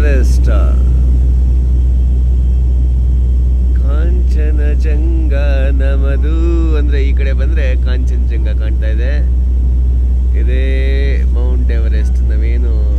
Everest. ಕಾಂಚನಜಂಗ ನಮದು ಅಂದ್ರೆ ಈ ಕಡೆ ಬಂದ್ರೆ ಕಾಂಚನಜಂಗ ಕಾಣ್ತಾ ಇದೆ. ಇದೇ ಮೌಂಟ್ ಎವರೆಸ್ಟ್. ನಾವೇನು